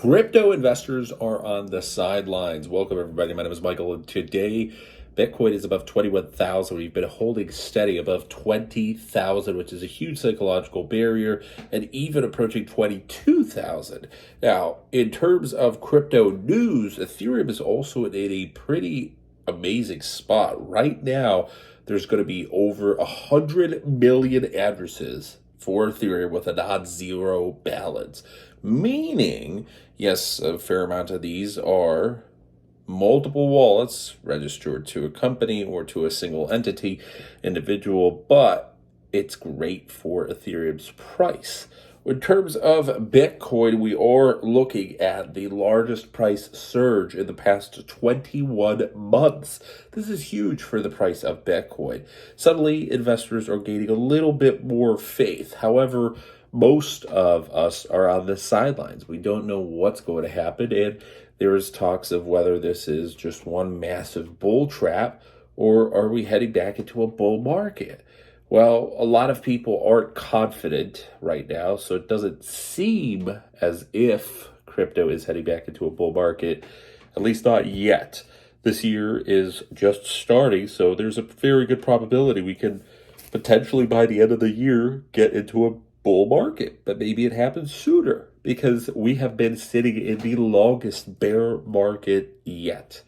Crypto investors are on the sidelines. Welcome, everybody. My name is Michael, and today Bitcoin is above 21,000. We've been holding steady above 20,000, which is a huge psychological barrier, and even approaching 22,000. Now, in terms of crypto news, Ethereum is also in a pretty amazing spot. Right now, there's going to be over 100 million addresses for Ethereum with a non-zero balance, meaning, yes, a fair amount of these are multiple wallets registered to a company or to a single entity, individual, but it's great for Ethereum's price. In terms of Bitcoin, we are looking at the largest price surge in the past 21 months. This is huge for the price of Bitcoin. Suddenly, investors are gaining a little bit more faith. However, most of us are on the sidelines. We don't know what's going to happen, and there is talks of whether this is just one massive bull trap or are we heading back into a bull market. Well, a lot of people aren't confident right now, so it doesn't seem as if crypto is heading back into a bull market, at least not yet. This year is just starting, so there's a very good probability we can potentially, by the end of the year, get into a bull market. But maybe it happens sooner because we have been sitting in the longest bear market yet.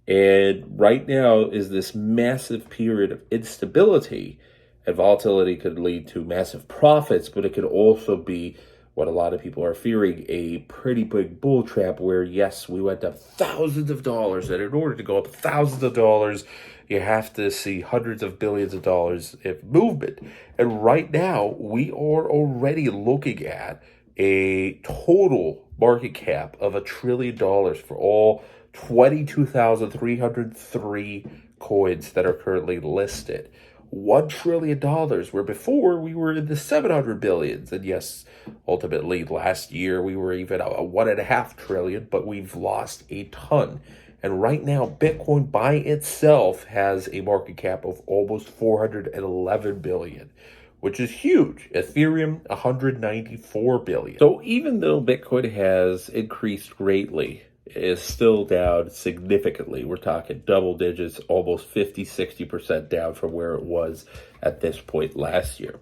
And right now is this massive period of instability, and volatility could lead to massive profits, but it could also be what a lot of people are fearing, a pretty big bull trap where, yes, we went up thousands of dollars, and in order to go up thousands of dollars, you have to see hundreds of billions of dollars of movement. And right now, we are already looking at a total market cap of $1 trillion for all 22,303 coins that are currently listed. $1 trillion, where before we were in the 700 billions. And yes, ultimately last year we were even a 1.5 trillion, but we've lost a ton. And right now, Bitcoin by itself has a market cap of almost 411 billion, which is huge. Ethereum, 194 billion. So even though Bitcoin has increased greatly, is still down significantly. We're talking double digits, almost 50-60% down from where it was at this point last year.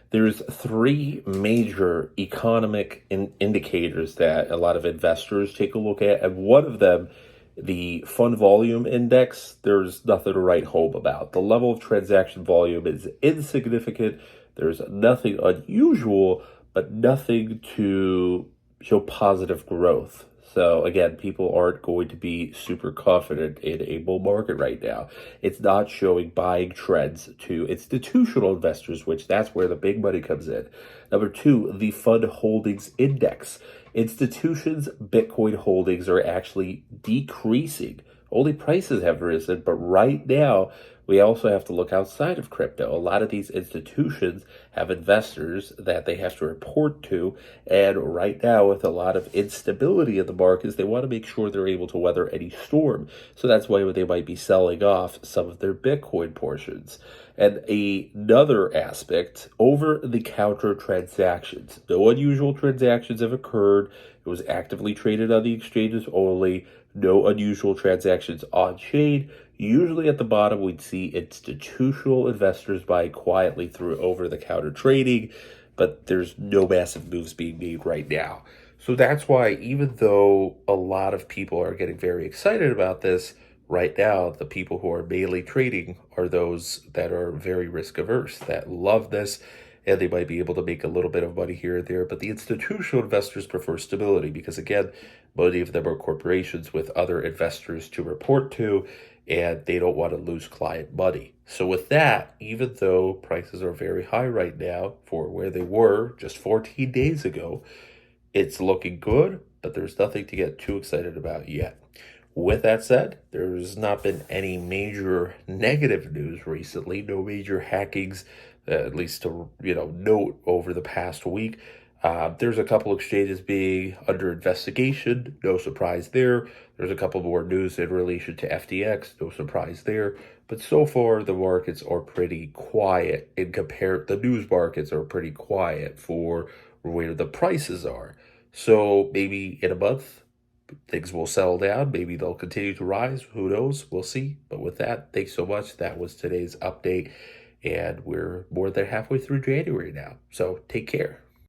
There's three major economic indicators that a lot of investors take a look at, and one of them, the fund volume index, there's nothing to write home about. The level of transaction volume is insignificant. There's nothing unusual, but nothing to show positive growth. So again, people aren't going to be super confident in a bull market right now. It's not showing buying trends to institutional investors, which that's where the big money comes in. Number two, the fund holdings index. Institutions' Bitcoin holdings are actually decreasing. Only prices have risen, but right now, we also have to look outside of crypto. A lot of these institutions have investors that they have to report to, and right now, with a lot of instability in the markets, they want to make sure they're able to weather any storm. So that's why they might be selling off some of their Bitcoin portions. And another aspect, over-the-counter transactions. No unusual transactions have occurred. It was actively traded on the exchanges only. No unusual transactions on-chain. Usually at the bottom, we'd see institutional investors buying quietly through over-the-counter trading, but there's no massive moves being made right now. So that's why, even though a lot of people are getting very excited about this, right now, the people who are mainly trading are those that are very risk-averse, that love this, and they might be able to make a little bit of money here and there. But the institutional investors prefer stability because, again, many of them are corporations with other investors to report to, and they don't want to lose client money. So with that, even though prices are very high right now for where they were just 14 days ago, it's looking good, but there's nothing to get too excited about yet. With that said, there's not been any major negative news recently, no major hackings, at least to note over the past week. There's a couple exchanges being under investigation, no surprise there. There's a couple more news in relation to FTX, no surprise there. But so far, the markets are pretty quiet the news markets are pretty quiet for where the prices are. So maybe in a month, things will settle down. Maybe they'll continue to rise. Who knows? We'll see. But with that, thanks so much. That was today's update. And we're more than halfway through January now. So take care.